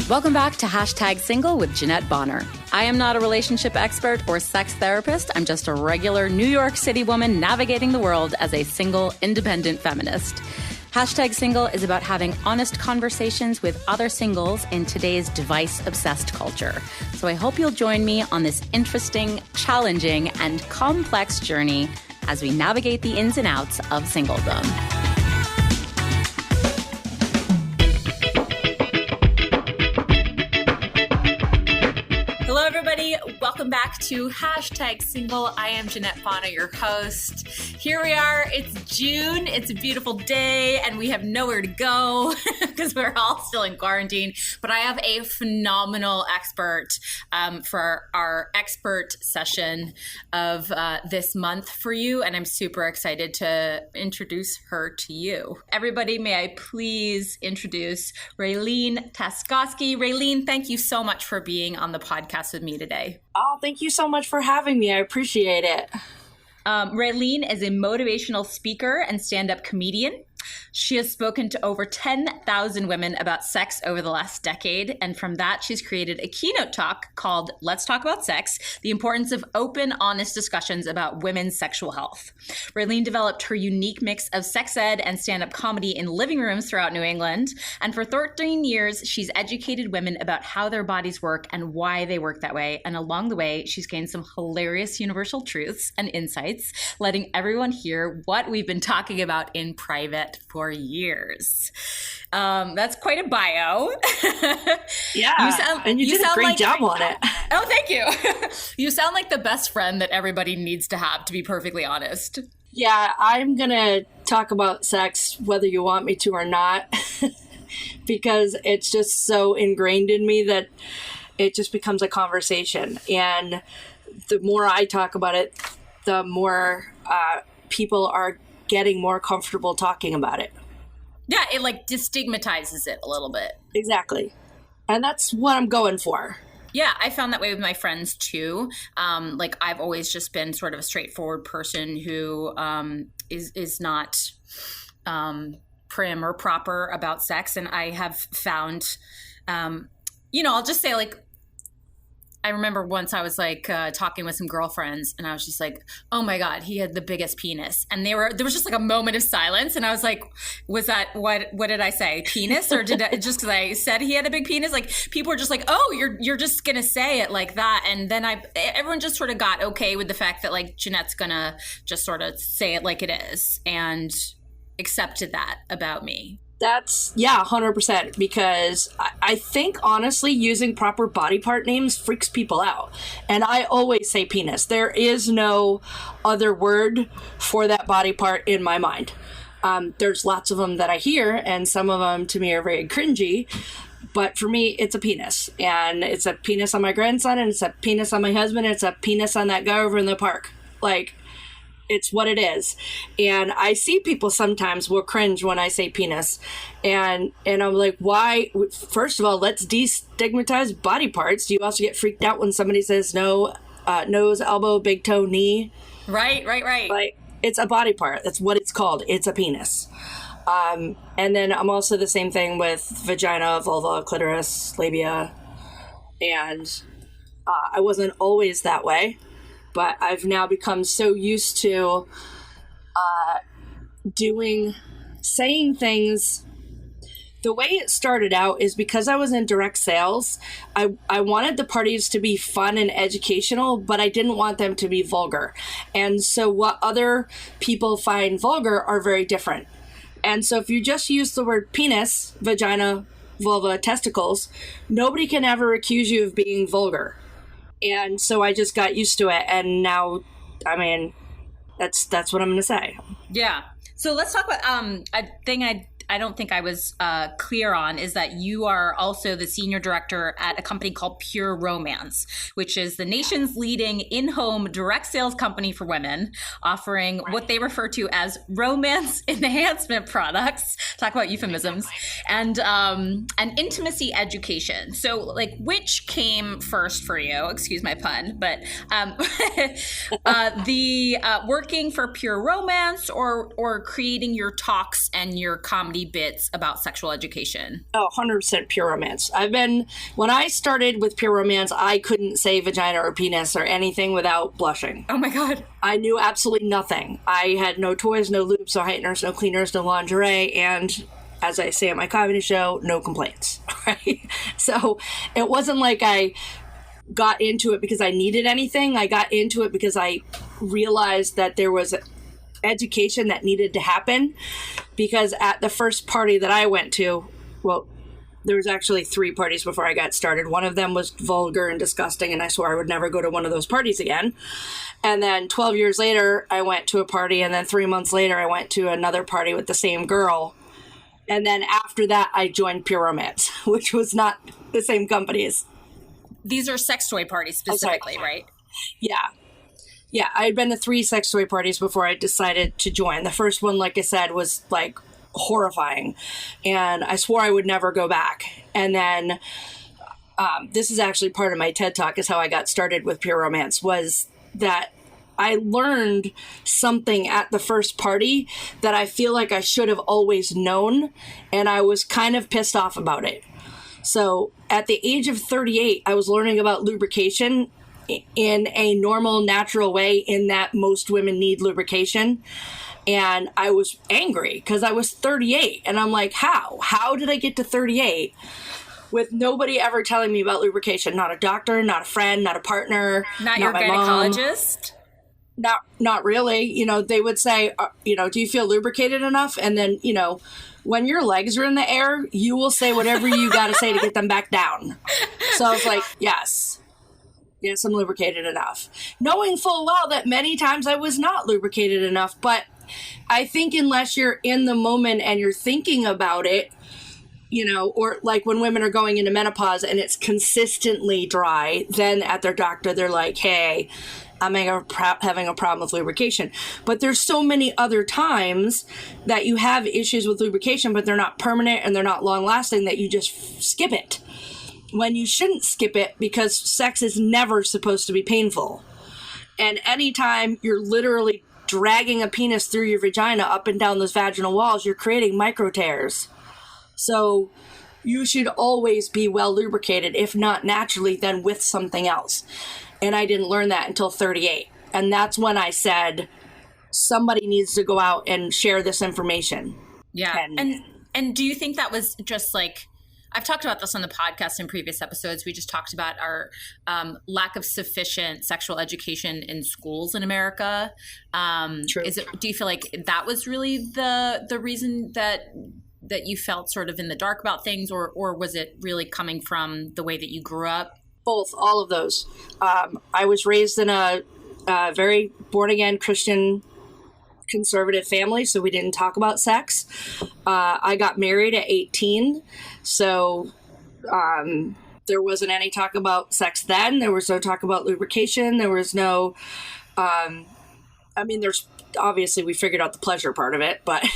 Welcome back to #Single with Jeanette Bonner. I am not a relationship expert or sex therapist. I'm just a regular New York City woman navigating the world as a single, independent feminist. #Single is about having honest conversations with other singles in today's device-obsessed culture. So I hope you'll join me on this interesting, challenging, and complex journey as we navigate the ins and outs of singledom. Hello, everybody. Welcome back to #Single. I am Jeanette Bonner, your host. Here we are. It's June. It's a beautiful day, and we have nowhere to go because we're all still in quarantine. But I have a phenomenal expert for our expert session of this month for you, and I'm super excited to introduce her to you. Everybody, may I please introduce Raylene Taskoski. Raylene, thank you so much for being on the podcast with me today. Oh, thank you so much for having me. I appreciate it. Raylene is a motivational speaker and stand-up comedian. She has spoken to over 10,000 women about sex over the last decade, and from that, she's created a keynote talk called Let's Talk About Sex, the importance of open, honest discussions about women's sexual health. Raylene developed her unique mix of sex ed and stand-up comedy in living rooms throughout New England, and for 13 years, she's educated women about how their bodies work and why they work that way, and along the way, she's gained some hilarious universal truths and insights, letting everyone hear what we've been talking about in private for years. That's quite a bio. Yeah, and you did a great job on it. Oh, thank you. You sound like the best friend that everybody needs to have, to be perfectly honest. Yeah, I'm going to talk about sex whether you want me to or not, because it's just so ingrained in me that it just becomes a conversation. And the more I talk about it, the more people are getting more comfortable talking about it. Yeah, it like destigmatizes it a little bit. Exactly. And that's what I'm going for. Yeah, I found that way with my friends too. Like I've always just been sort of a straightforward person who is not prim or proper about sex. And I have found, I'll just say like, I remember once I was like talking with some girlfriends and I was just like, oh my God, he had the biggest penis. And there was just like a moment of silence. And I was like, was that, what did I say? Penis? Or did I, just because I said he had a big penis? Like people were just like, oh, you're just going to say it like that. And then everyone just sort of got okay with the fact that like Jeanette's going to just sort of say it like it is and accepted that about me. That's, 100%, because I think, honestly, using proper body part names freaks people out. And I always say penis. There is no other word for that body part in my mind. There's lots of them that I hear, and some of them to me are very cringy. But for me, it's a penis. And it's a penis on my grandson, and it's a penis on my husband, and it's a penis on that guy over in the park. Like, it's what it is. And I see people sometimes will cringe when I say penis. And I'm like, why? First of all, let's destigmatize body parts. Do you also get freaked out when somebody says no, nose, elbow, big toe, knee? Right. Like, it's a body part. That's what it's called. It's a penis. And then I'm also the same thing with vagina, vulva, clitoris, labia. And I wasn't always that way. But I've now become so used to saying things. The way it started out is because I was in direct sales. I wanted the parties to be fun and educational, but I didn't want them to be vulgar. And so what other people find vulgar are very different. And so if you just use the word penis, vagina, vulva, testicles, nobody can ever accuse you of being vulgar. And so I just got used to it. And now, I mean, that's what I'm going to say. Yeah. So let's talk about a thing I don't think I was clear on is that you are also the senior director at a company called Pure Romance, which is the nation's leading in-home direct sales company for women, offering what they refer to as romance enhancement products. Talk about euphemisms. And intimacy education. So, like, which came first for you? Excuse my pun, but the working for Pure Romance or creating your talks and your comedy bits about sexual education? Oh, 100% Pure Romance. When I started with Pure Romance, I couldn't say vagina or penis or anything without blushing. Oh my God. I knew absolutely nothing. I had no toys, no lubes, no heighteners, no cleaners, no lingerie, and as I say at my comedy show, no complaints, right? So it wasn't like I got into it because I needed anything. I got into it because I realized that there was education that needed to happen, because at the first party that I went to, well, there was actually 3 parties before I got started. One of them was vulgar and disgusting, and I swore I would never go to one of those parties again. And then 12 years later, I went to a party, and then 3 months later, I went to another party with the same girl. And then after that, I joined Pure Romance, which was not the same companies. These are sex toy parties specifically, right? Yeah. Yeah, I had been to 3 sex toy parties before I decided to join. The first one, like I said, was like horrifying, and I swore I would never go back. And then this is actually part of my TED Talk, is how I got started with Pure Romance, was that I learned something at the first party that I feel like I should have always known, and I was kind of pissed off about it. So at the age of 38, I was learning about lubrication in a normal, natural way, in that most women need lubrication. And I was angry because I was 38. And I'm like, how did I get to 38 with nobody ever telling me about lubrication? Not a doctor, not a friend, not a partner, not your gynecologist? Not really. You know, they would say, do you feel lubricated enough? And then, when your legs are in the air, you will say whatever you got to say to get them back down. So I was like, yes, I'm lubricated enough. Knowing full well that many times I was not lubricated enough. But I think unless you're in the moment and you're thinking about it, or like when women are going into menopause and it's consistently dry, then at their doctor, they're like, hey, I'm having a problem with lubrication. But there's so many other times that you have issues with lubrication, but they're not permanent and they're not long lasting, that you just skip it. When you shouldn't skip it, because sex is never supposed to be painful. And anytime you're literally dragging a penis through your vagina up and down those vaginal walls, you're creating micro tears. So you should always be well lubricated, if not naturally, then with something else. And I didn't learn that until 38. And that's when I said, somebody needs to go out and share this information. Yeah. And do you think that was just like, I've talked about this on the podcast in previous episodes. We just talked about our lack of sufficient sexual education in schools in America. True. Do you feel like that was really the reason that you felt sort of in the dark about things, or was it really coming from the way that you grew up? Both, all of those. I was raised in a very born-again Christian conservative family, so we didn't talk about sex. I got married at 18, so there wasn't any talk about sex then. There was no talk about lubrication. There was no, there's obviously we figured out the pleasure part of it, but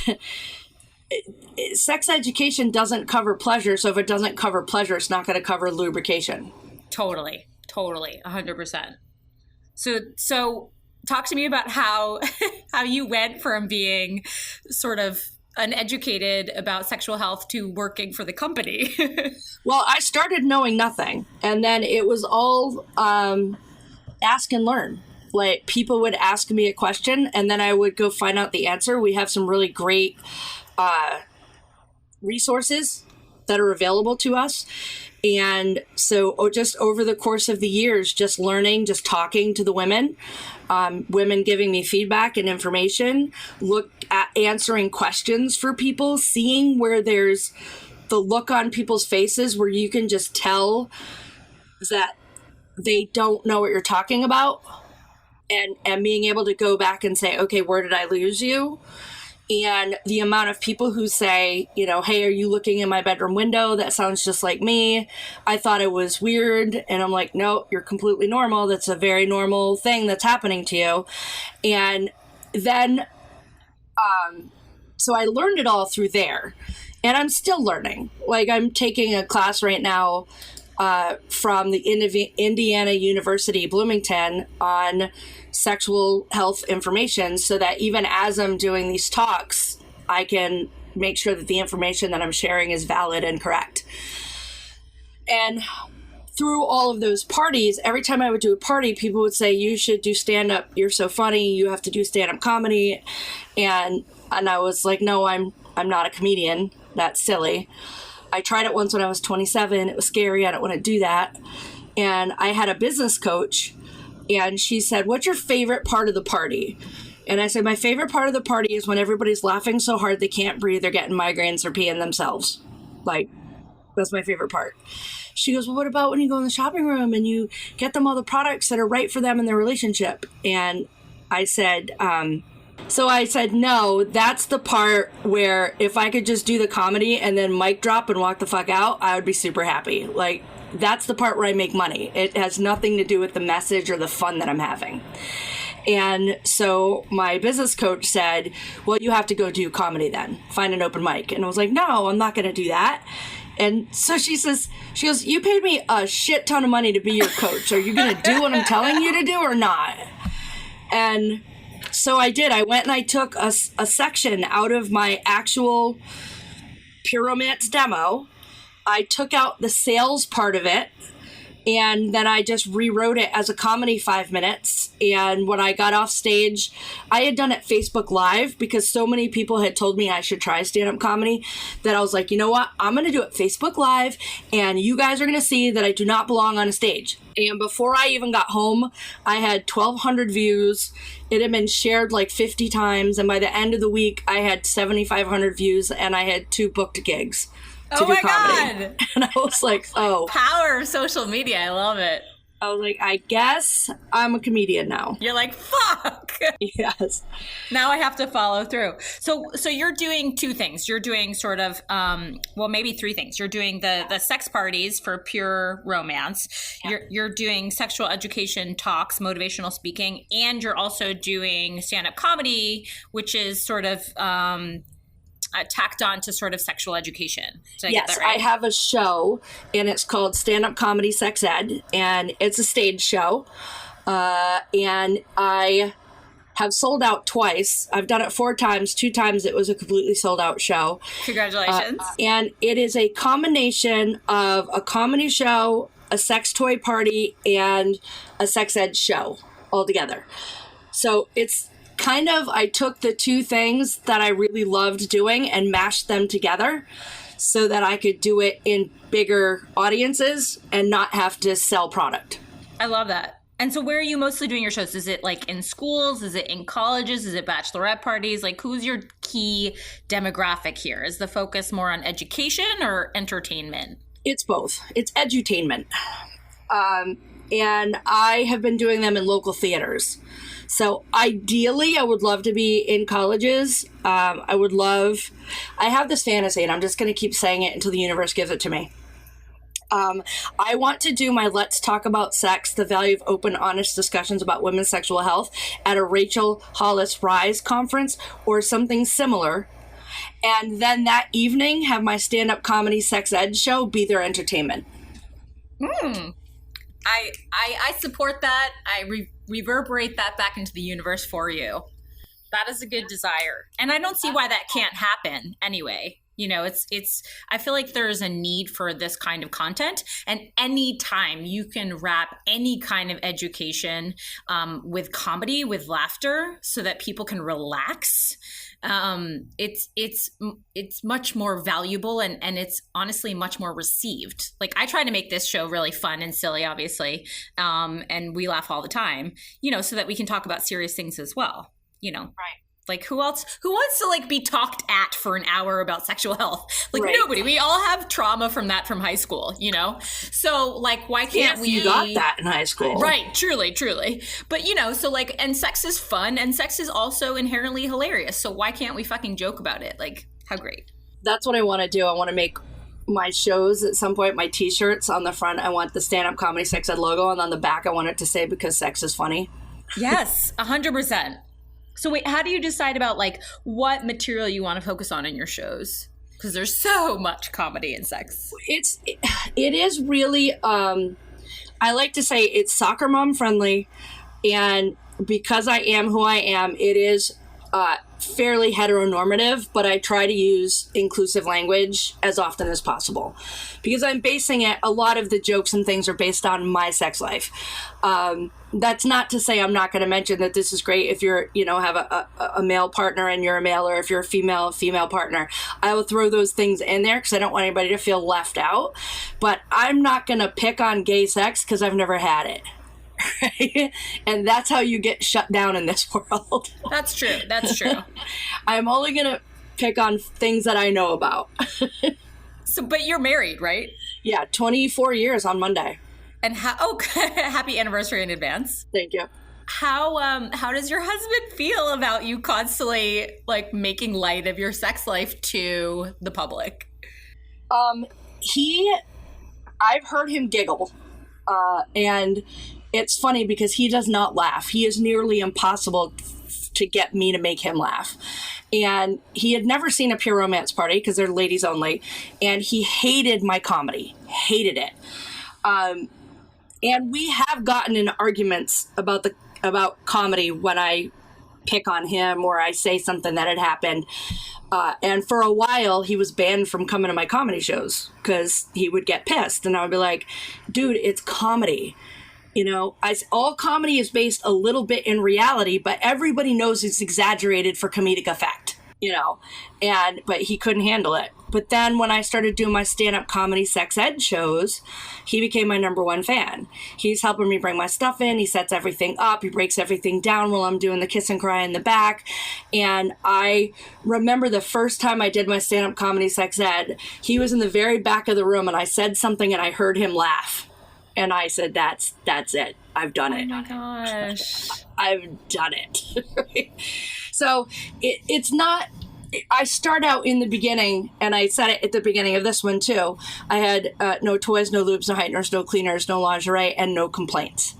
sex education doesn't cover pleasure. So if it doesn't cover pleasure, it's not going to cover lubrication. Totally. 100%. So talk to me about how you went from being sort of uneducated about sexual health to working for the company. Well, I started knowing nothing, and then it was all ask and learn. Like, people would ask me a question, and then I would go find out the answer. We have some really great resources that are available to us. And so just over the course of the years, just learning, just talking to the women, women giving me feedback and information, look at answering questions for people, seeing where there's the look on people's faces where you can just tell that they don't know what you're talking about, and being able to go back and say, okay, where did I lose you? And the amount of people who say, you know, hey, are you looking in my bedroom window? That sounds just like me. I thought it was weird. And I'm like, no, you're completely normal. That's a very normal thing that's happening to you. And then, so I learned it all through there. And I'm still learning. Like, I'm taking a class right now from the Indiana University, Bloomington, on sexual health information, so that even as I'm doing these talks, I can make sure that the information that I'm sharing is valid and correct. And through all of those parties, every time I would do a party, people would say, you should do stand-up. You're so funny. You have to do stand-up comedy. And I was like, no, I'm not a comedian. That's silly. I tried it once when I was 27. It was scary. I don't want to do that. And I had a business coach, and she said, what's your favorite part of the party? And I said, my favorite part of the party is when everybody's laughing so hard they can't breathe, they're getting migraines or peeing themselves. Like, that's my favorite part. She goes, well, what about when you go in the shopping room and you get them all the products that are right for them in their relationship? And I said, no, that's the part where if I could just do the comedy and then mic drop and walk the fuck out, I would be super happy. Like, that's the part where I make money. It has nothing to do with the message or the fun that I'm having. And so my business coach said, well, you have to go do comedy then. Find an open mic. And I was like, no, I'm not going to do that. And so she goes, you paid me a shit ton of money to be your coach. Are you going to do what I'm telling you to do or not? And so I did. I went and I took a section out of my actual Pure Romance demo. I took out the sales part of it, and then I just rewrote it as a comedy 5 minutes. And when I got off stage, I had done it Facebook Live because so many people had told me I should try stand-up comedy that I was like, you know what? I'm going to do it Facebook Live, and you guys are going to see that I do not belong on a stage. And before I even got home, I had 1,200 views. It had been shared like 50 times. And by the end of the week, I had 7,500 views, and I had 2 booked gigs. Oh my God. And I was like, oh. Power of social media. I love it. I was like, I guess I'm a comedian now. You're like, fuck. Yes. Now I have to follow through. So you're doing 2 things. You're doing sort of, well, maybe 3 things. You're doing the sex parties for Pure Romance. Yeah. You're doing sexual education talks, motivational speaking, and you're also doing stand-up comedy, which is sort of tacked on to sort of sexual education. Did I get that right? I have a show, and it's called Stand-Up Comedy Sex Ed, and it's a stage show. And I have sold out twice. I've done it 4 times. 2 times it was a completely sold out show. Congratulations. And it is a combination of a comedy show, a sex toy party, and a sex ed show all together. So it's kind of, I took the 2 things that I really loved doing and mashed them together so that I could do it in bigger audiences and not have to sell product. I love that. And so where are you mostly doing your shows? Is it like in schools? Is it in colleges? Is it bachelorette parties? Like, who's your key demographic here? Is the focus more on education or entertainment? It's both. It's edutainment. And I have been doing them in local theaters. So ideally, I would love to be in colleges. I have this fantasy, and I'm just going to keep saying it until the universe gives it to me. I want to do my Let's Talk About Sex, the value of open, honest discussions about women's sexual health at a Rachel Hollis Rise conference or something similar. And then that evening, have my stand-up comedy sex ed show be their entertainment. I support that. I reverberate that back into the universe for you. That is a good desire. And I don't see why that can't happen anyway. You know, I feel like there's a need for this kind of content, and anytime you can wrap any kind of education with comedy, with laughter, so that people can relax, it's much more valuable, and it's honestly much more received. Like, I try to make this show really fun and silly, obviously, and we laugh all the time, you know, so that we can talk about serious things as well, you know. Right. Like, who else? Who wants to like be talked at for an hour about sexual health? Like, right. Nobody. We all have trauma from that from high school, you know? So like, why can't we? You got that in high school. Right. Truly. But you know, so like, and sex is fun and sex is also inherently hilarious. So why can't we fucking joke about it? Like, how great. That's what I want to do. I want to make my shows at some point, my t-shirts on the front. I want the stand-up comedy sex ed logo. And on the back, I want it to say, because sex is funny. Yes. 100%. So wait, how do you decide about like what material you want to focus on in your shows? Because there's so much comedy and sex. It is really, I like to say it's soccer mom friendly. And because I am who I am, it is fairly heteronormative, but I try to use inclusive language as often as possible because I'm basing it, a lot of the jokes and things are based on my sex life. That's not to say I'm not going to mention that this is great if you're, you know, have a male partner and you're a male, or if you're a female partner. I will throw those things in there because I don't want anybody to feel left out, but I'm not going to pick on gay sex because I've never had it. Right? And that's how you get shut down in this world. That's true. I'm only going to pick on things that I know about. So, but you're married, right? Yeah, 24 years on Monday. And happy anniversary in advance. Thank you. How does your husband feel about you constantly like making light of your sex life to the public? I've heard him giggle, and it's funny because he does not laugh. He is nearly impossible to get me to make him laugh. And he had never seen a Pure Romance Party because they're ladies only. And he hated my comedy, hated it. And we have gotten in arguments about comedy when I pick on him or I say something that had happened. And for a while, he was banned from coming to my comedy shows because he would get pissed. And I would be like, dude, it's comedy. You know, all comedy is based a little bit in reality, but everybody knows it's exaggerated for comedic effect, you know, but he couldn't handle it. But then when I started doing my stand-up comedy sex ed shows, he became my number one fan. He's helping me bring my stuff in. He sets everything up. He breaks everything down while I'm doing the kiss and cry in the back. And I remember the first time I did my stand-up comedy sex ed, he was in the very back of the room and I said something and I heard him laugh. And I said, that's it. I've done it. Oh my gosh. I've done it. So it's not, I start out in the beginning, and I said it at the beginning of this one too. I had no toys, no lubes, no heighteners, no cleaners, no lingerie, and no complaints.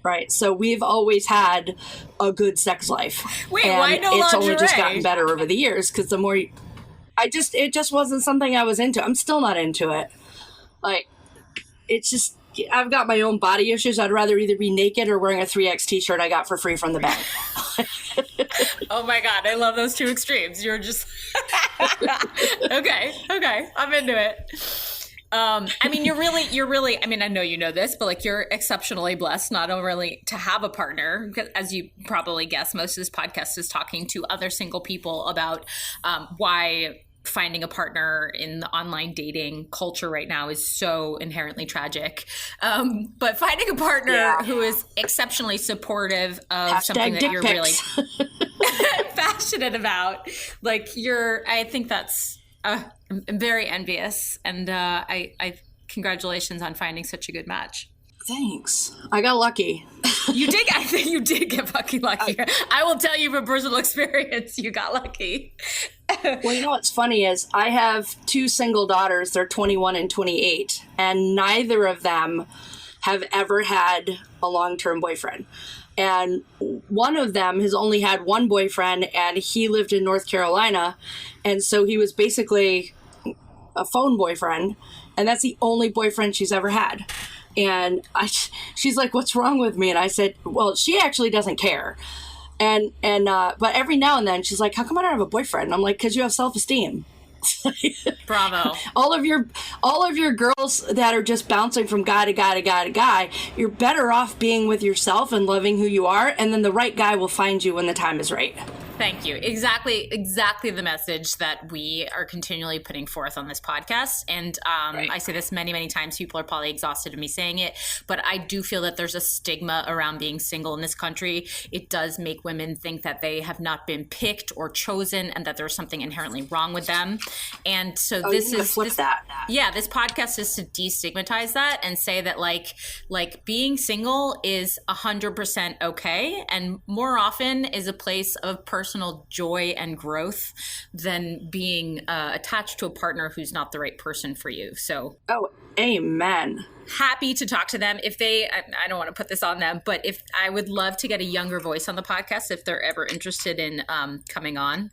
Right. So we've always had a good sex life. Wait, and why no lingerie? It's only just gotten better over the years because the more it just wasn't something I was into. I'm still not into it. Like, it's just, I've got my own body issues. I'd rather either be naked or wearing a 3X t-shirt I got for free from the bank. Oh my God. I love those two extremes. You're just, okay. I'm into it. I mean, you're really, I mean, I know you know this, but like you're exceptionally blessed, not only to have a partner, because as you probably guess, most of this podcast is talking to other single people about why finding a partner in the online dating culture right now is so inherently tragic. But finding a partner who is exceptionally supportive of something that you're really passionate about, like I think that's, I'm very envious. And I congratulations on finding such a good match. Thanks. I got lucky. You did. I think you did get fucking lucky. I will tell you from personal experience, you got lucky. Well, you know what's funny is I have two single daughters. They're 21 and 28, and neither of them have ever had a long-term boyfriend. And one of them has only had one boyfriend, and he lived in North Carolina, and so he was basically a phone boyfriend, and that's the only boyfriend she's ever had. And she's like, "What's wrong with me?" And I said, "Well, she actually doesn't care." But every now and then she's like, "How come I don't have a boyfriend?" And I'm like, "'Cause you have self-esteem." Bravo. All of your girls that are just bouncing from guy to guy to guy to guy, you're better off being with yourself and loving who you are, and then the right guy will find you when the time is right. Thank you. Exactly the message that we are continually putting forth on this podcast. And Right. I say this many, many times. People are probably exhausted of me saying it, but I do feel that there's a stigma around being single in this country. It does make women think that they have not been picked or chosen and that there's something inherently wrong with them. And so this podcast is to destigmatize that and say that like being single is 100% okay, and more often is a place of personal joy and growth than being attached to a partner who's not the right person for you. So, amen. Happy to talk to them if they, I don't want to put this on them, but if I would love to get a younger voice on the podcast if they're ever interested in coming on,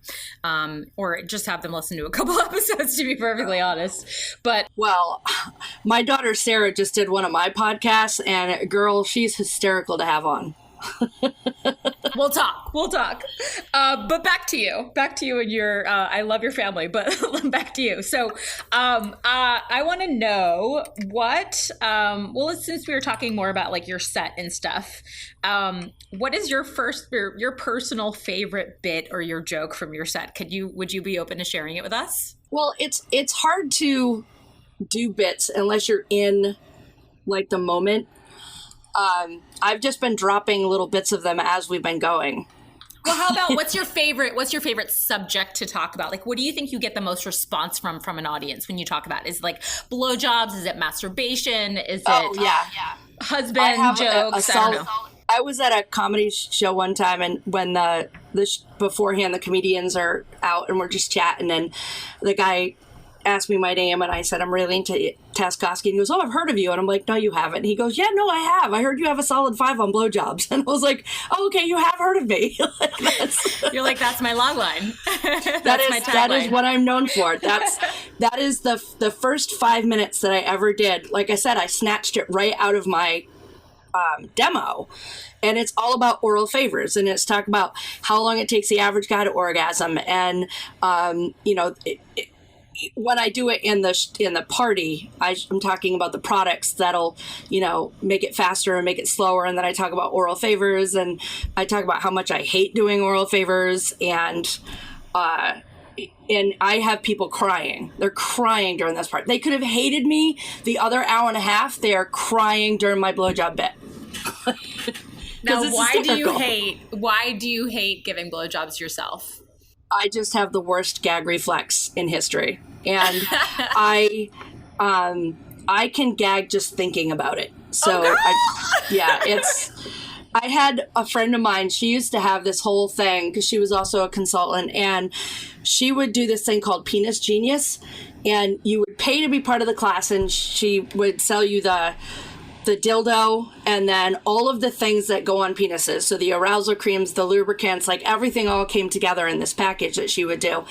or just have them listen to a couple episodes, to be perfectly honest. But well, my daughter Sarah just did one of my podcasts, and girl, she's hysterical to have on. We'll talk. But back to you and your, I love your family, but back to you. So, I want to know what, since we were talking more about like your set and stuff, what is your personal favorite bit or your joke from your set? Would you be open to sharing it with us? Well, it's hard to do bits unless you're in like the moment. I've just been dropping little bits of them as we've been going. Well, how about what's your favorite subject to talk about? Like, what do you think you get the most response from an audience when you talk about it? Is it like blowjobs? Is it masturbation? Is it husband jokes? I don't know. I was at a comedy show one time, and when beforehand the comedians are out and we're just chatting, and the guy asked me my name, and I said, I'm Raylene Taskoski. And he goes, oh, I've heard of you. And I'm like, no, you haven't. And he goes, yeah, no, I have. I heard you have a solid 5 on blowjobs. And I was like, oh, okay, you have heard of me. You're like, that's my log line. That is what I'm known for. That is the first 5 minutes that I ever did. Like I said, I snatched it right out of my demo. And it's all about oral favors. And it's talk about how long it takes the average guy to orgasm. And, when I do it in the party, I'm talking about the products that'll, make it faster and make it slower. And then I talk about oral favors, and I talk about how much I hate doing oral favors. And I have people crying. They're crying during this part. They could have hated me the other hour and a half. They are crying during my blowjob bit. Now, why do you hate giving blowjobs yourself? I just have the worst gag reflex in history. And I can gag just thinking about it. So I had a friend of mine, she used to have this whole thing because she was also a consultant, and she would do this thing called Penis Genius, and you would pay to be part of the class, and she would sell you the dildo and then all of the things that go on penises. So the arousal creams, the lubricants, like everything all came together in this package that she would do.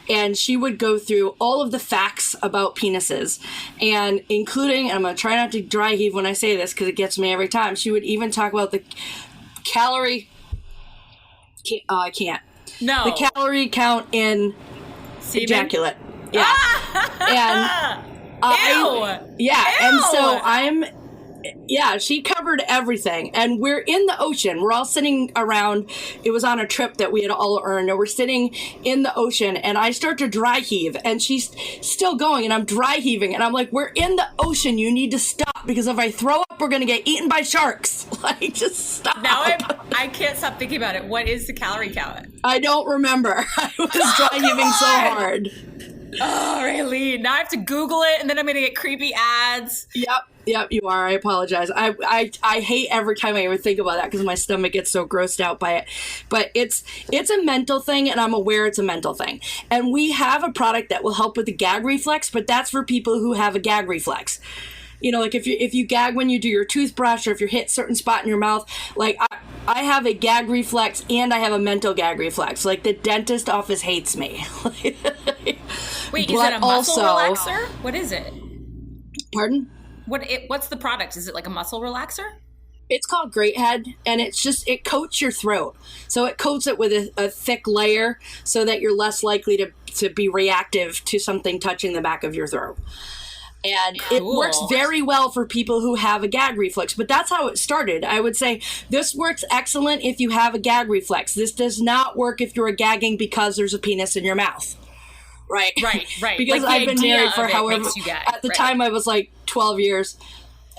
And she would go through all of the facts about penises, and including, and I'm going to try not to dry heave when I say this because it gets me every time, she would even talk about the calorie, I can't. No. The calorie count in semen? Ejaculate. Yeah. And and so she covered everything. And we're in the ocean. We're all sitting around. It was on a trip that we had all earned. And we're sitting in the ocean, and I start to dry heave, and she's still going, and I'm dry heaving. And I'm like, we're in the ocean. You need to stop, because if I throw up, we're going to get eaten by sharks. Like, just stop. Now I can't stop thinking about it. What is the calorie count? I don't remember. I was dry heaving so hard. Oh, Raylene. Now I have to Google it, and then I'm going to get creepy ads. Yep, you are. I apologize. I hate every time I ever think about that because my stomach gets so grossed out by it. But it's a mental thing, and I'm aware it's a mental thing. And we have a product that will help with the gag reflex, but that's for people who have a gag reflex. Like if you gag when you do your toothbrush, or if you hit a certain spot in your mouth, like I have a gag reflex and I have a mental gag reflex. Like the dentist office hates me. Wait, is it a muscle relaxer? What is it? Pardon? What's the product? Is it like a muscle relaxer? It's called Great Head, and it coats your throat. So it coats it with a thick layer so that you're less likely to be reactive to something touching the back of your throat. And it works very well for people who have a gag reflex. But that's how it started. I would say this works excellent if you have a gag reflex. This does not work if you're gagging because there's a penis in your mouth. Right. Because like I've been married for however, at the time I was like 12 years.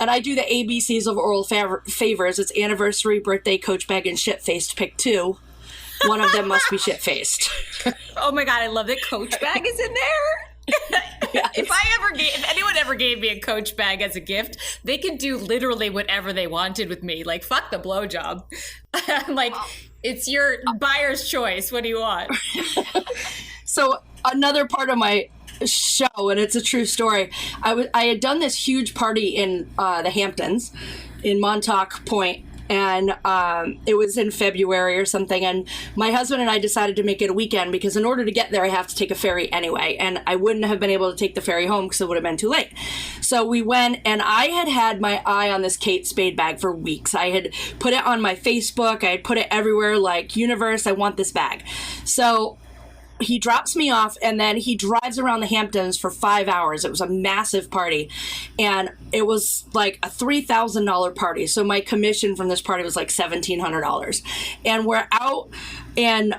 And I do the ABCs of oral favors. It's anniversary, birthday, coach bag, and shit-faced. Pick 2. One of them must be shit-faced. Oh my God, I love that coach bag is in there. Yes. If anyone ever gave me a coach bag as a gift, they could do literally whatever they wanted with me. Like, fuck the blowjob. Like, it's your buyer's choice. What do you want? So another part of my show, and it's a true story, I had done this huge party in the Hamptons in Montauk Point, and it was in February or something, and my husband and I decided to make it a weekend because in order to get there I have to take a ferry anyway, and I wouldn't have been able to take the ferry home because it would have been too late. So we went, and I had my eye on this Kate Spade bag for weeks. I had put it on my Facebook, I had put it everywhere, like, universe, I want this bag. So he drops me off, and then he drives around the Hamptons for 5 hours. It was a massive party, and it was like a $3,000 party. So my commission from this party was like $1,700. And we're out and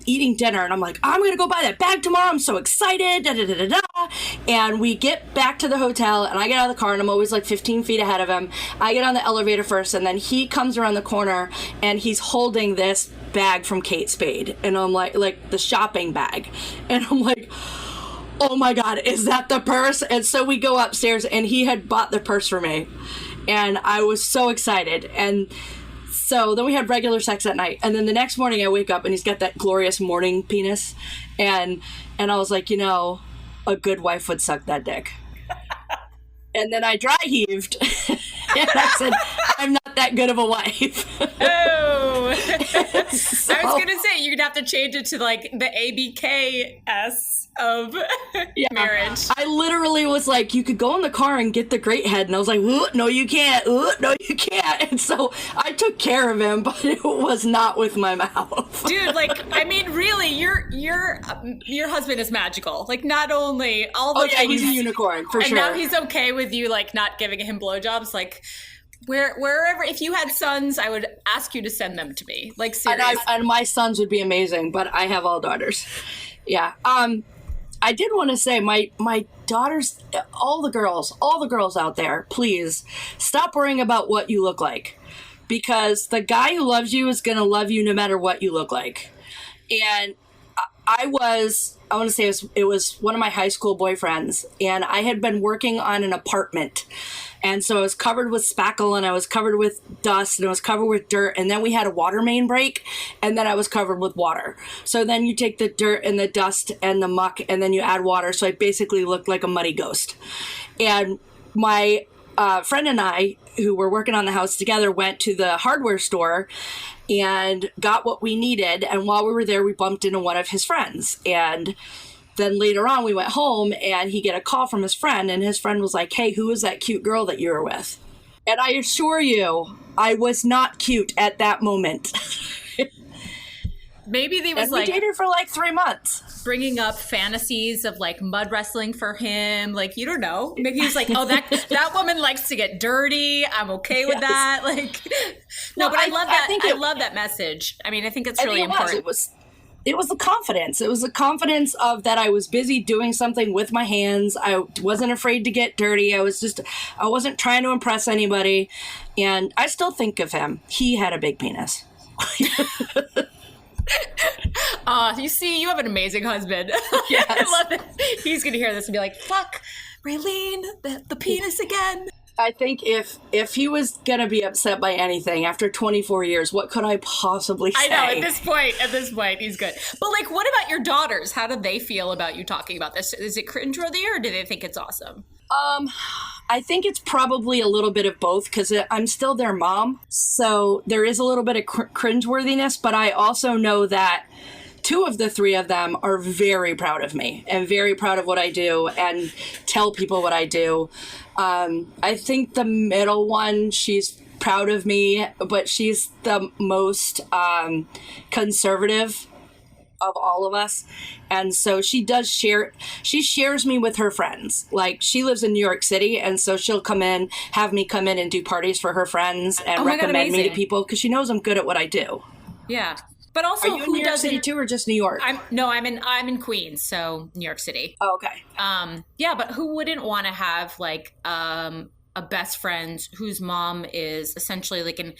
eating dinner, and I'm like, I'm going to go buy that bag tomorrow. I'm so excited. Da, da, da, da, da. And we get back to the hotel, and I get out of the car, and I'm always like 15 feet ahead of him. I get on the elevator first, and then he comes around the corner, and he's holding this bag from Kate Spade, and I'm like the shopping bag, and I'm like, oh my God, is that the purse? And so we go upstairs, and he had bought the purse for me, and I was so excited. And so then we had regular sex at night, and then the next morning I wake up and he's got that glorious morning penis, and I was like, a good wife would suck that dick. And then I dry heaved, and I said, I'm not that good of a wife. Oh. So, I was going to say, you're going to have to change it to like the ABKS of marriage. I literally was like, you could go in the car and get the great head. And I was like, no, you can't. No, you can't. And so I took care of him, but it was not with my mouth. Dude, like, I mean, really, your husband is magical. Like, not only all the things, he's a unicorn, for sure. And now he's okay with you, like, not giving him blowjobs. Like, wherever, if you had sons, I would ask you to send them to me. Like, seriously. And my sons would be amazing, but I have all daughters. Yeah. I did want to say, my daughters, all the girls out there, please stop worrying about what you look like, because the guy who loves you is going to love you no matter what you look like. And I want to say it was one of my high school boyfriends, and I had been working on an apartment. And so I was covered with spackle, and I was covered with dust, and I was covered with dirt. And then we had a water main break, and then I was covered with water. So then you take the dirt and the dust and the muck, and then you add water. So I basically looked like a muddy ghost. And my friend and I, who were working on the house together, went to the hardware store and got what we needed. And while we were there, we bumped into one of his friends. And then later on, we went home, and he get a call from his friend, and his friend was like, hey, who is that cute girl that you were with? And I assure you, I was not cute at that moment. Maybe they was, and we dated for like 3 months. Bringing up fantasies of like mud wrestling for him. Like, you don't know. Maybe he's like, oh, that woman likes to get dirty. I'm okay with that. Like, no, but I love that. I love that message. I mean, I think it's really important. It was the confidence. It was the confidence of that I was busy doing something with my hands. I wasn't afraid to get dirty. I wasn't trying to impress anybody. And I still think of him. He had a big penis. You see, you have an amazing husband. Yes. I love it. He's going to hear this and be like, fuck, Raylene, the penis again. I think if he was going to be upset by anything after 24 years, what could I possibly say? I know, at this point, he's good. But like, what about your daughters? How do they feel about you talking about this? Is it cringeworthy, or do they think it's awesome? I think it's probably a little bit of both, because I'm still their mom. So there is a little bit of cringeworthiness, but I also know that 2 of the 3 of them are very proud of me and very proud of what I do and tell people what I do. I think the middle one, she's proud of me, but she's the most conservative of all of us. And so she shares me with her friends. Like, she lives in New York City, and so she'll have me come in and do parties for her friends and recommend me to people because she knows I'm good at what I do. Yeah. But also, are you in New York City too, or just New York? I'm in Queens, so New York City. Oh, okay. Yeah, but who wouldn't want to have like a best friend whose mom is essentially like an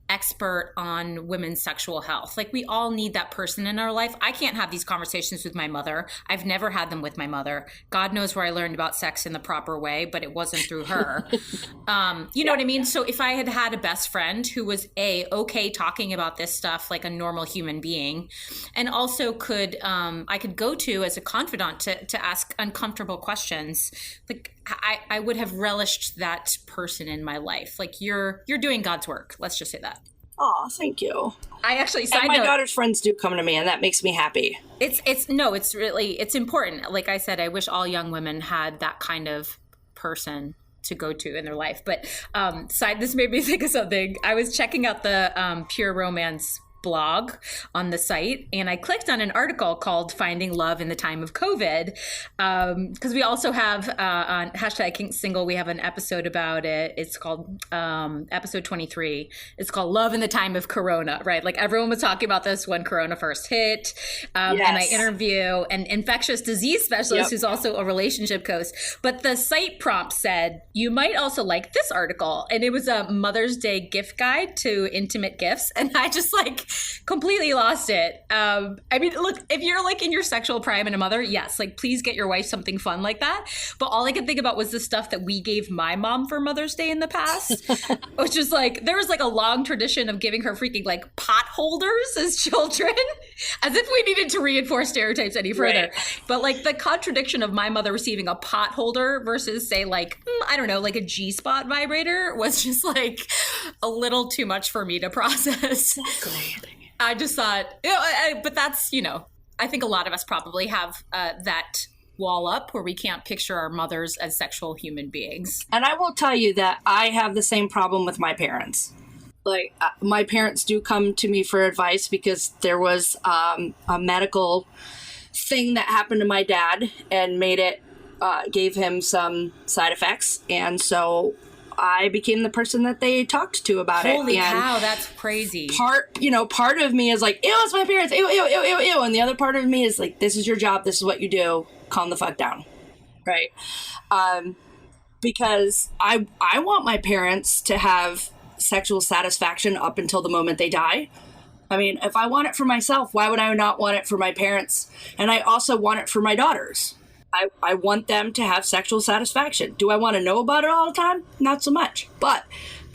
expert on women's sexual health? Like, we all need that person in our life. I can't have these conversations with my mother. I've never had them with my mother. God knows where I learned about sex in the proper way, but it wasn't through her. You know what I mean? So if I had had a best friend who was okay talking about this stuff like a normal human being, and also I could go to as a confidant to ask uncomfortable questions, like, I would have relished that person in my life. Like, you're doing God's work. Let's just say that. Oh, thank you. I actually, and my daughter's friends do come to me, and that makes me happy. It's important. Like I said, I wish all young women had that kind of person to go to in their life. But this made me think of something. I was checking out the Pure Romance blog on the site, and I clicked on an article called "Finding Love in the Time of COVID," because we also have on #KinkSingle, we have an episode about it. It's called episode 23. It's called "Love in the Time of Corona," right? Like, everyone was talking about this when Corona first hit. And I interview an infectious disease specialist who's also a relationship coach. But the site prompt said, "You might also like this article," and it was a Mother's Day gift guide to intimate gifts, and I just like completely lost it. I mean, look, if you're like in your sexual prime and a mother, yes, like, please get your wife something fun like that. But all I could think about was the stuff that we gave my mom for Mother's Day in the past, which is like, there was like a long tradition of giving her freaking like pot holders as children, as if we needed to reinforce stereotypes any further. Right. But like, the contradiction of my mother receiving a pot holder versus, say, like, I don't know, like a G-spot vibrator was just like a little too much for me to process. Exactly. I just thought, but that's, I think a lot of us probably have that wall up where we can't picture our mothers as sexual human beings. And I will tell you that I have the same problem with my parents. Like, my parents do come to me for advice because there was a medical thing that happened to my dad and gave him some side effects. And so I became the person that they talked to about it. Holy cow, that's crazy. Part of me is like, ew, it's my parents, ew, ew, ew, ew, ew. And the other part of me is like, this is your job, this is what you do, calm the fuck down. Right? Because I want my parents to have sexual satisfaction up until the moment they die. I mean, if I want it for myself, why would I not want it for my parents? And I also want it for my daughters. I want them to have sexual satisfaction. Do I want to know about it all the time? Not so much. But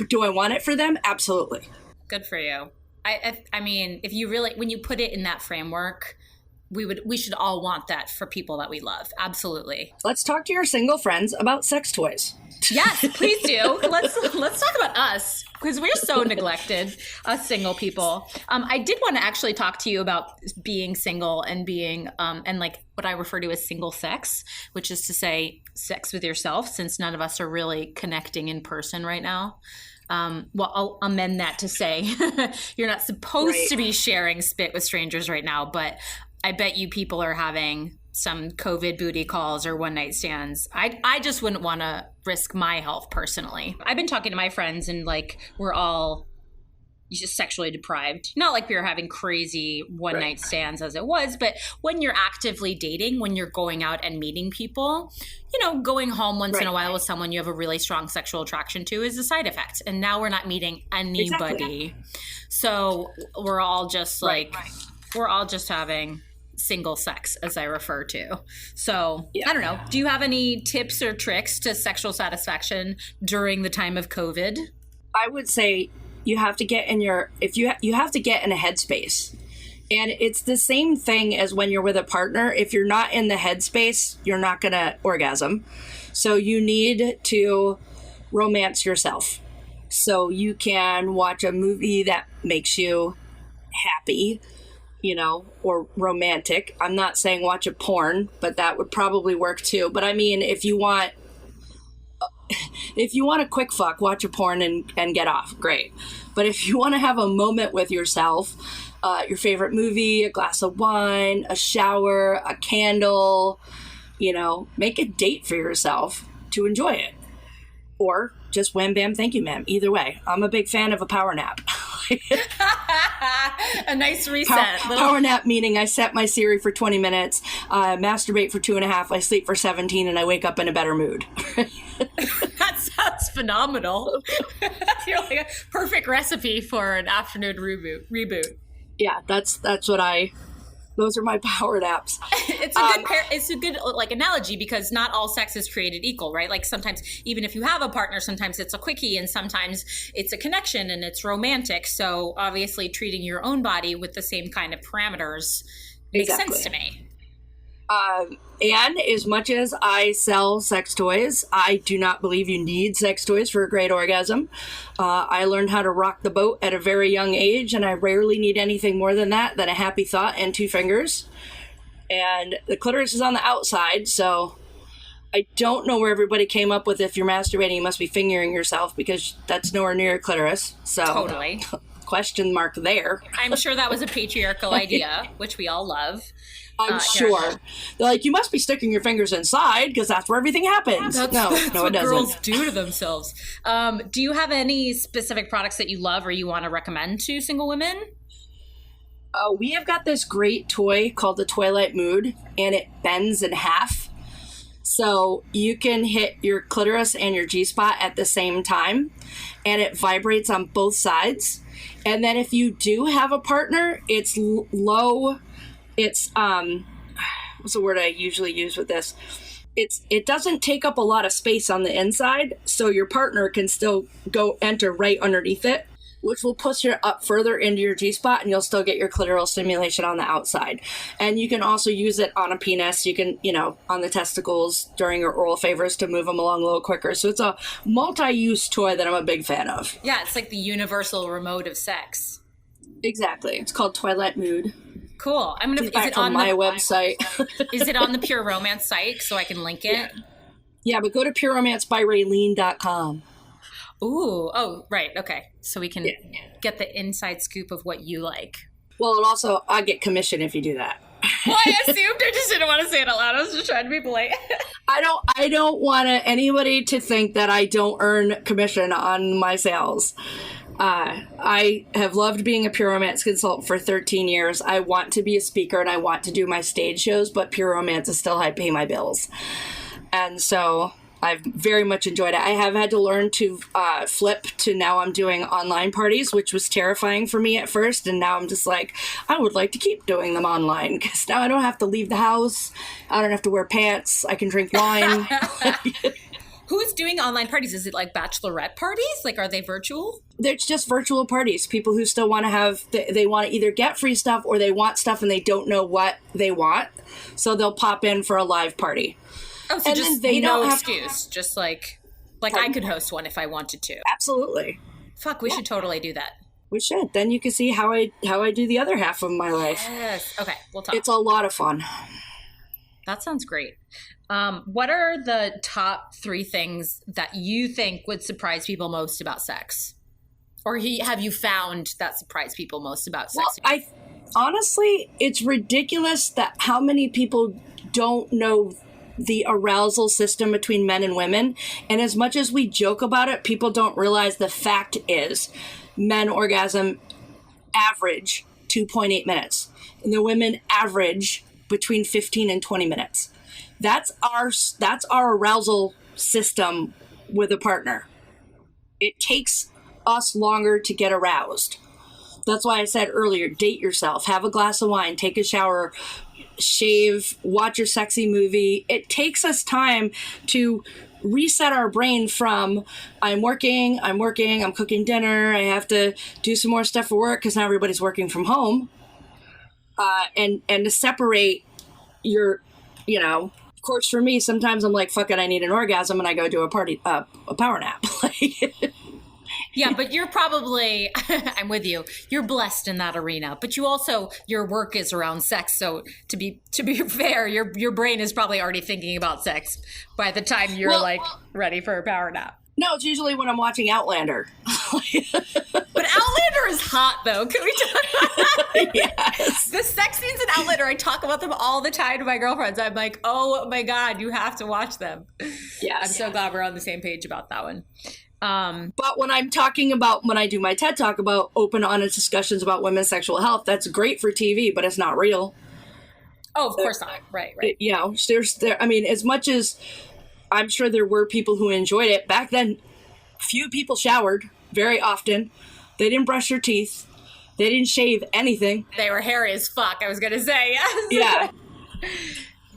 do I want it for them? Absolutely. Good for you. I mean, if you really, when you put it in that framework, we should all want that for people that we love. Absolutely. Let's talk to your single friends about sex toys. Yes, please do. Let's talk about us, because we're so neglected, us single people. I did want to actually talk to you about being single and being and like what I refer to as single sex, which is to say sex with yourself, since none of us are really connecting in person right now. Well, I'll amend that to say you're not supposed to be sharing spit with strangers right now, but I bet you people are having some COVID booty calls or one night stands. I just wouldn't want to risk my health personally. I've been talking to my friends and like, we're all just sexually deprived. Not like we were having crazy one night stands as it was, but when you're actively dating, when you're going out and meeting people, going home once in a while with someone you have a really strong sexual attraction to is a side effect. And now we're not meeting anybody. Exactly. So we're all just we're all just having single sex, as I refer to. So I don't know. Do you have any tips or tricks to sexual satisfaction during the time of COVID? I would say you have to get in you have to get in a headspace. And it's the same thing as when you're with a partner. If you're not in the headspace, you're not going to orgasm. So you need to romance yourself. So you can watch a movie that makes you happy, or romantic. I'm not saying watch a porn, but that would probably work too. But I mean, if you want a quick fuck, watch a porn and get off. Great. But if you want to have a moment with yourself, your favorite movie, a glass of wine, a shower, a candle, make a date for yourself to enjoy it. Or just wham, bam, thank you, ma'am. Either way, I'm a big fan of a power nap. A nice reset. Power nap meaning I set my Siri for 20 minutes, masturbate for 2.5, I sleep for 17, and I wake up in a better mood. That sounds phenomenal. You're like a perfect recipe for an afternoon reboot. Yeah, that's those are my power naps. It's a good like analogy, because not all sex is created equal, right? Like sometimes, even if you have a partner, sometimes it's a quickie and sometimes it's a connection and it's romantic. So obviously treating your own body with the same kind of parameters makes sense to me. And as much as I sell sex toys, I do not believe you need sex toys for a great orgasm. I learned how to rock the boat at a very young age, and I rarely need anything more than that, than a happy thought and 2 fingers. And the clitoris is on the outside, so I don't know where everybody came up with if you're masturbating, you must be fingering yourself, because that's nowhere near your clitoris. So Totally. Question mark there. I'm sure that was a patriarchal idea, which we all love. I'm sure. They're like, you must be sticking your fingers inside because that's where everything happens. That's no, it what doesn't. Girls do to themselves. Do you have any specific products that you love or you want to recommend to single women? We have got this great toy called the Twilight Mood, and it bends in half. So you can hit your clitoris and your G-spot at the same time, and it vibrates on both sides. And then if you do have a partner, it's low. It's, what's the word I usually use with this? It doesn't take up a lot of space on the inside, so your partner can still enter right underneath it, which will push it up further into your G-spot, and you'll still get your clitoral stimulation on the outside. And you can also use it on a penis. You can, on the testicles during your oral favors to move them along a little quicker. So it's a multi-use toy that I'm a big fan of. Yeah, it's like the universal remote of sex. Exactly. It's called Twilight Mood. Cool. I'm gonna. Is it on my website? Is it on the Pure Romance site so I can link it? Yeah, but go to pureromancebyraylene.com. Ooh. Oh, right. Okay. So we can get the inside scoop of what you like. Well, and also I get commission if you do that. Well, I assumed. I just didn't want to say it out loud. I was just trying to be polite. I don't want anybody to think that I don't earn commission on my sales. I have loved being a Pure Romance consultant for 13 years. I want to be a speaker and I want to do my stage shows, but Pure Romance is still how I pay my bills. And so I've very much enjoyed it. I have had to learn to flip to now I'm doing online parties, which was terrifying for me at first. And now I'm just like, I would like to keep doing them online because now I don't have to leave the house. I don't have to wear pants. I can drink wine. Who's doing online parties? Is it like bachelorette parties? Like, are they virtual? It's just virtual parties. People who still want to have, they want to either get free stuff or they want stuff and they don't know what they want. So they'll pop in for a live party. Oh, so and just they no don't excuse. Just like I could host one if I wanted to. Absolutely. Fuck, we should totally do that. We should. Then you can see how I do the other half of my life. Yes. Okay, we'll talk. It's a lot of fun. That sounds great. What are the top 3 things that you think would surprise people most about sex? Or have you found that surprise people most about sex? Well, honestly, it's ridiculous that how many people don't know the arousal system between men and women. And as much as we joke about it, people don't realize the fact is men orgasm average 2.8 minutes. And the women average between 15 and 20 minutes. That's our arousal system with a partner. It takes us longer to get aroused. That's why I said earlier, date yourself, have a glass of wine, take a shower, shave, watch your sexy movie. It takes us time to reset our brain from I'm working, I'm cooking dinner, I have to do some more stuff for work because now everybody's working from home. And to separate your, of course, for me, sometimes I'm like, fuck it, I need an orgasm, and I go do a power nap. Yeah, but you're probably, I'm with you. You're blessed in that arena, but your work is around sex. So to be fair, your brain is probably already thinking about sex by the time you're ready for a power nap. No, it's usually when I'm watching Outlander. But Outlander is hot, though. Can we talk about that? Yes. The sex scenes in Outlander, I talk about them all the time to my girlfriends. I'm like, oh my God, you have to watch them. Yes. I'm so glad we're on the same page about that one. But when I'm talking about, when I do my TED Talk about open, honest discussions about women's sexual health, that's great for TV, but it's not real. Oh, of course not. Right. I mean, as much as I'm sure there were people who enjoyed it, back then, few people showered very often. They didn't brush their teeth. They didn't shave anything. They were hairy as fuck, I was going to say. Yes. Yeah.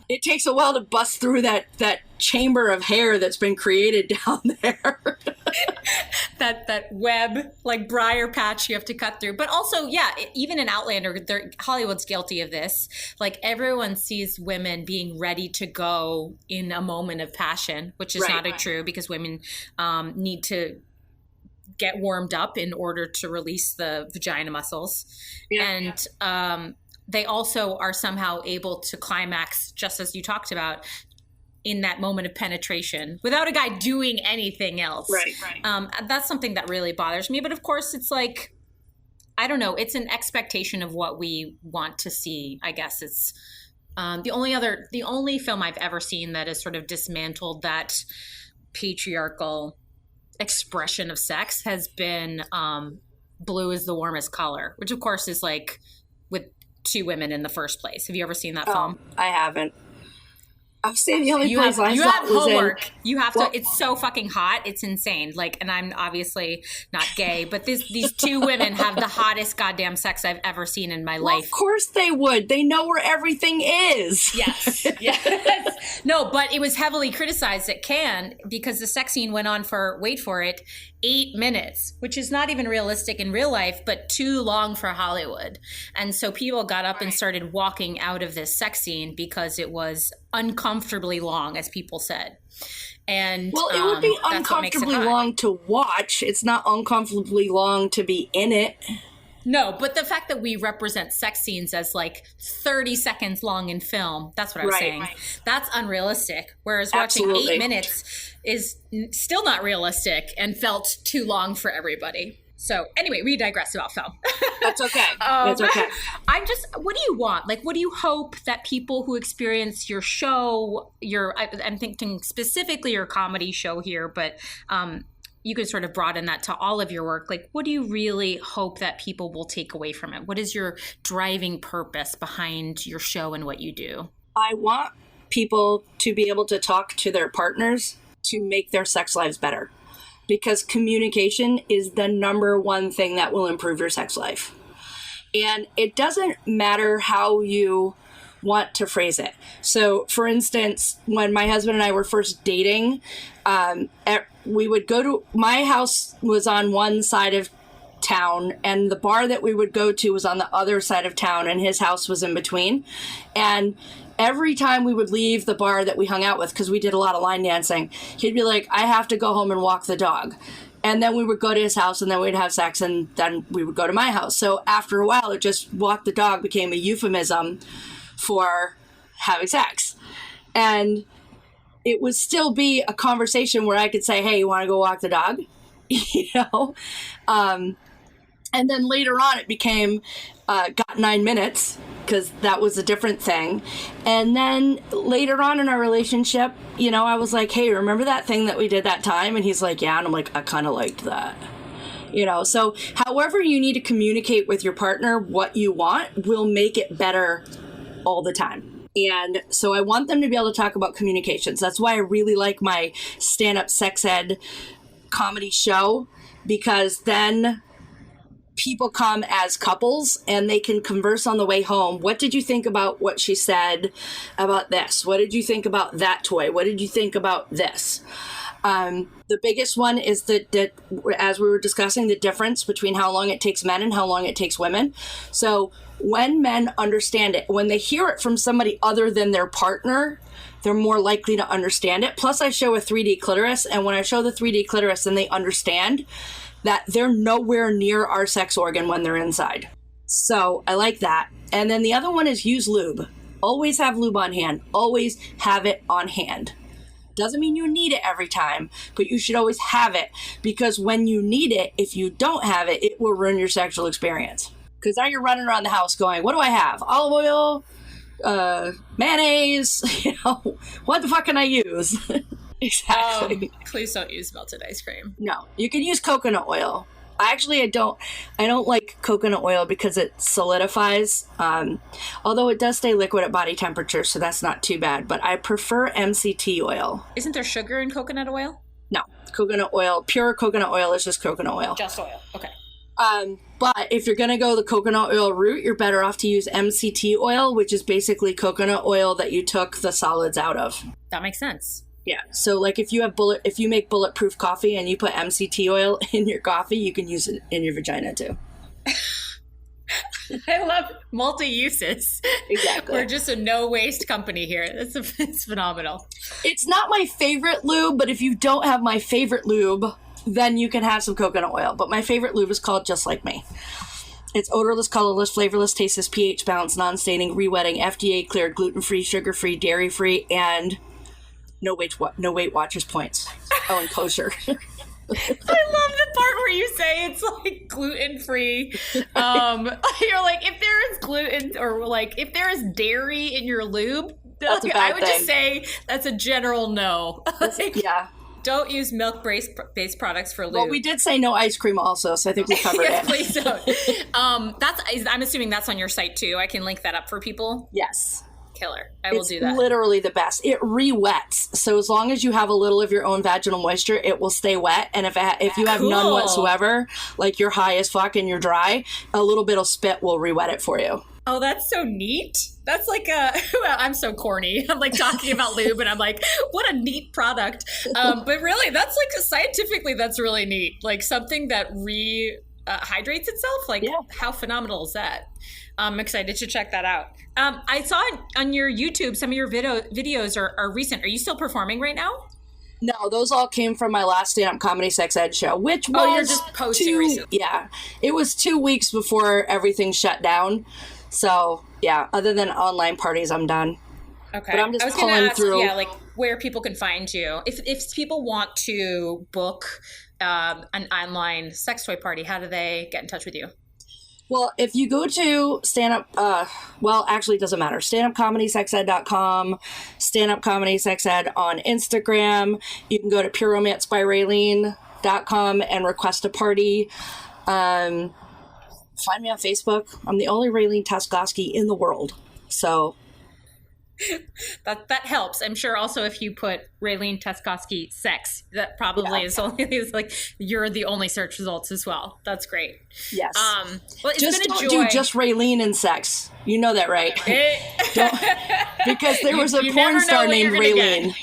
It takes a while to bust through that chamber of hair that's been created down there. that web, like briar patch you have to cut through. But also, yeah, even in Outlander, Hollywood's guilty of this. Like, everyone sees women being ready to go in a moment of passion, which is not true, because women need to get warmed up in order to release the vagina muscles. Yeah. And they also are somehow able to climax, just as you talked about, in that moment of penetration without a guy doing anything else. Right. That's something that really bothers me. But of course, it's like, I don't know, it's an expectation of what we want to see. I guess it's the only film I've ever seen that has sort of dismantled that patriarchal expression of sex has been Blue is the Warmest Color, which of course is like with two women in the first place. Have you ever seen that film? I haven't. I'm saying the only place I you saw have was homework. in... You have to. It's so fucking hot. It's insane. Like, and I'm obviously not gay, but these two women have the hottest goddamn sex I've ever seen in my life. Of course they would. They know where everything is. Yes. Yes. No, but it was heavily criticized at Cannes because the sex scene went on for, wait for it, 8 minutes, which is not even realistic in real life, but too long for Hollywood. And so people got up and started walking out of this sex scene because it was uncomfortably long, as people said. And well, it would be uncomfortably long to watch. It's not uncomfortably long to be in it. No, but the fact that we represent sex scenes as like 30 seconds long in film, that's what I was saying. That's unrealistic. Whereas watching 8 minutes is still not realistic and felt too long for everybody. So anyway, we digress about film. That's okay. That's okay. What do you want? Like, what do you hope that people who experience your show, I'm thinking specifically your comedy show here, but you could sort of broaden that to all of your work. Like, what do you really hope that people will take away from it? What is your driving purpose behind your show and what you do? I want people to be able to talk to their partners to make their sex lives better. Because communication is the number one thing that will improve your sex life. And it doesn't matter how you want to phrase it. So, for instance, when my husband and I were first dating, we would go to, my house was on one side of town and the bar that we would go to was on the other side of town, and his house was in between. And every time we would leave the bar that we hung out with, because we did a lot of line dancing, he'd be like, I have to go home and walk the dog. And then we would go to his house and then we'd have sex and then we would go to my house. So after a while, it just walk the dog became a euphemism for having sex. And it would still be a conversation where I could say, hey, you want to go walk the dog? You know? And then later on, it became got 9 minutes, because that was a different thing. And then later on in our relationship, you know, I was like, hey, remember that thing that we did that time? And he's like, yeah. And I'm like, I kind of liked that. You know, so however you need to communicate with your partner what you want will make it better all the time. And so I want them to be able to talk about communications. That's why I really like my stand-up sex ed comedy show, because then people come as couples and they can converse on the way home. What did you think about what she said about this? What did you think about that toy? What did you think about this? The biggest one is that, as we were discussing, the difference between how long it takes men and how long it takes women. So when men understand it, when they hear it from somebody other than their partner, they're more likely to understand it. Plus, I show a 3D clitoris, and when I show the 3D clitoris, then they understand that they're nowhere near our sex organ when they're inside. So I like that. And then the other one is use lube. Always have lube on hand. Always have it on hand. Doesn't mean you need it every time, but you should always have it, because when you need it, if you don't have it, it will ruin your sexual experience. Because now you're running around the house going, what do I have? Olive oil, mayonnaise, what the fuck can I use? Exactly. Please don't use melted ice cream. No, you can use coconut oil. I don't like coconut oil because it solidifies, although it does stay liquid at body temperature, so that's not too bad, but I prefer MCT oil. Isn't there sugar in coconut oil? No, coconut oil, pure coconut oil is just coconut oil. Just oil, okay. But if you're going to go the coconut oil route, you're better off to use MCT oil, which is basically coconut oil that you took the solids out of. That makes sense. Yeah. So like if you make bulletproof coffee and you put MCT oil in your coffee, you can use it in your vagina too. I love multi-uses. Exactly. We're just a no-waste company here. It's phenomenal. It's not my favorite lube, but if you don't have my favorite lube, then you can have some coconut oil. But my favorite lube is called Just Like Me. It's odorless, colorless, flavorless, tasteless, pH balanced, non-staining, re-wetting, FDA cleared, gluten-free, sugar-free, dairy-free, and no Weight Watchers points. Oh, and kosher. I love the part where you say it's like gluten-free. You're like, if there is gluten or like if there is dairy in your lube, that's like, a bad I would thing. just say that's a general no. Yeah. Don't use milk-based products for lube. Well, we did say no ice cream also, so I think we covered yes, it. Please don't. I'm assuming that's on your site too. I can link that up for people. Yes. Killer. I will do that. It's literally the best. It re-wets. So as long as you have a little of your own vaginal moisture, it will stay wet. And if you have none whatsoever, like you're high as fuck and you're dry, a little bit of spit will re-wet it for you. Oh, that's so neat. That's like I'm so corny. I'm like talking about lube and I'm like, what a neat product. But really, that's like scientifically, that's really neat. Like something that hydrates itself. Like how phenomenal is that? I'm excited to check that out. I saw on your YouTube, some of your videos are recent. Are you still performing right now? No, those all came from my last stand-up comedy sex ed show, which was you're just posting recently. Yeah, it was 2 weeks before everything shut down. So yeah, other than online parties, I'm done. Okay, but I'm just calling through. Yeah, like where people can find you. If people want to book an online sex toy party, how do they get in touch with you? Well, if you go to stand-up, actually it doesn't matter. standupcomedysexed.com, standupcomedysexed on Instagram. You can go to pureromancebyraylene.com and request a party. Find me on Facebook. I'm the only Raylene Taskoski in the world. So that helps. I'm sure also if you put Raylene Taskoski sex, that probably is like you're the only search results as well. That's great. Yes. Well, it's just been a joy. Don't do just Raylene and sex. You know that, right? Because there was a porn star named Raylene.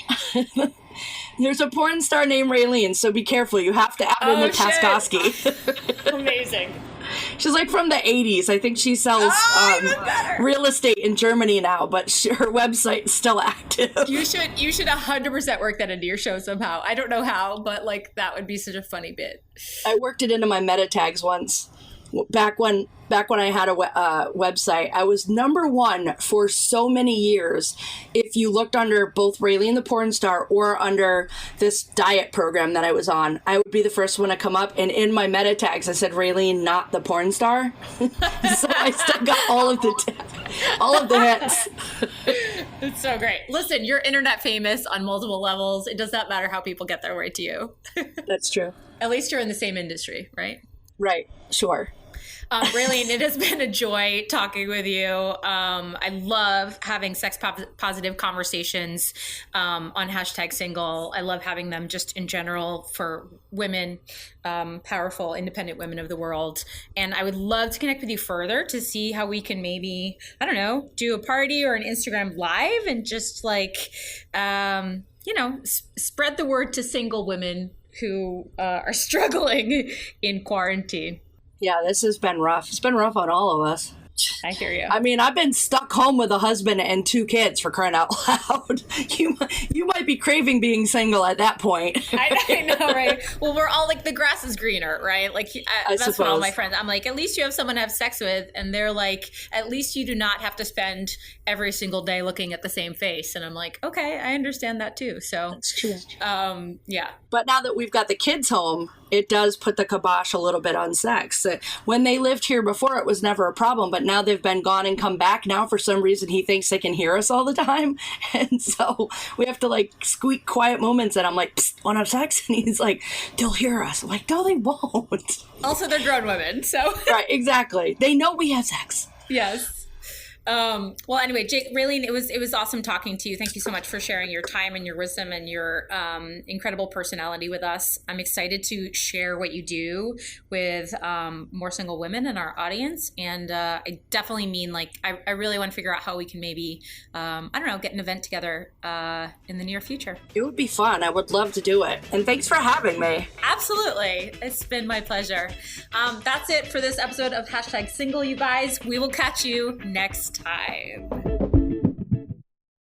There's a porn star named Raylene, so be careful. You have to add in the Taskoski. Amazing. She's like from the 80s. I think she sells real estate in Germany now, but her website's still active. You should 100% work that into your show somehow. I don't know how, but like that would be such a funny bit. I worked it into my meta tags once. Back when I had a website, I was #1 for so many years. If you looked under both Raylene the porn star or under this diet program that I was on, I would be the first one to come up. And in my meta tags, I said Raylene, not the porn star. So I still got all of the hits. It's so great. Listen, you're internet famous on multiple levels. It does not matter how people get their way to you. That's true. At least you're in the same industry, right? Right. Sure. Raylene, it has been a joy talking with you. I love having sex positive conversations on #single. I love having them just in general for women, powerful, independent women of the world. And I would love to connect with you further to see how we can maybe, I don't know, do a party or an Instagram live and just like, spread the word to single women who are struggling in quarantine. Yeah, this has been rough. It's been rough on all of us. I hear you. I mean, I've been stuck home with a husband and 2 kids, for crying out loud. You might be craving being single at that point. I know, right? Well, we're all like, the grass is greener, right? Like, that's what all my friends, I'm like, at least you have someone to have sex with. And they're like, at least you do not have to spend every single day looking at the same face. And I'm like, okay, I understand that too. So that's true. Yeah. But now that we've got the kids home, it does put the kibosh a little bit on sex. When they lived here before, it was never a problem, but now they've been gone and come back. Now, for some reason, he thinks they can hear us all the time. And so we have to like squeak quiet moments. And I'm like, psst, want to have sex? And he's like, they'll hear us. I'm like, no, they won't. Also, they're grown women. So right, exactly. They know we have sex. Yes. Well, anyway, Raylene, it was awesome talking to you. Thank you so much for sharing your time and your wisdom and your incredible personality with us. I'm excited to share what you do with more single women in our audience. And I definitely mean, like, I really want to figure out how we can maybe, I don't know, get an event together in the near future. It would be fun. I would love to do it. And thanks for having me. Absolutely. It's been my pleasure. That's it for this episode of #Single, you guys. We will catch you next time.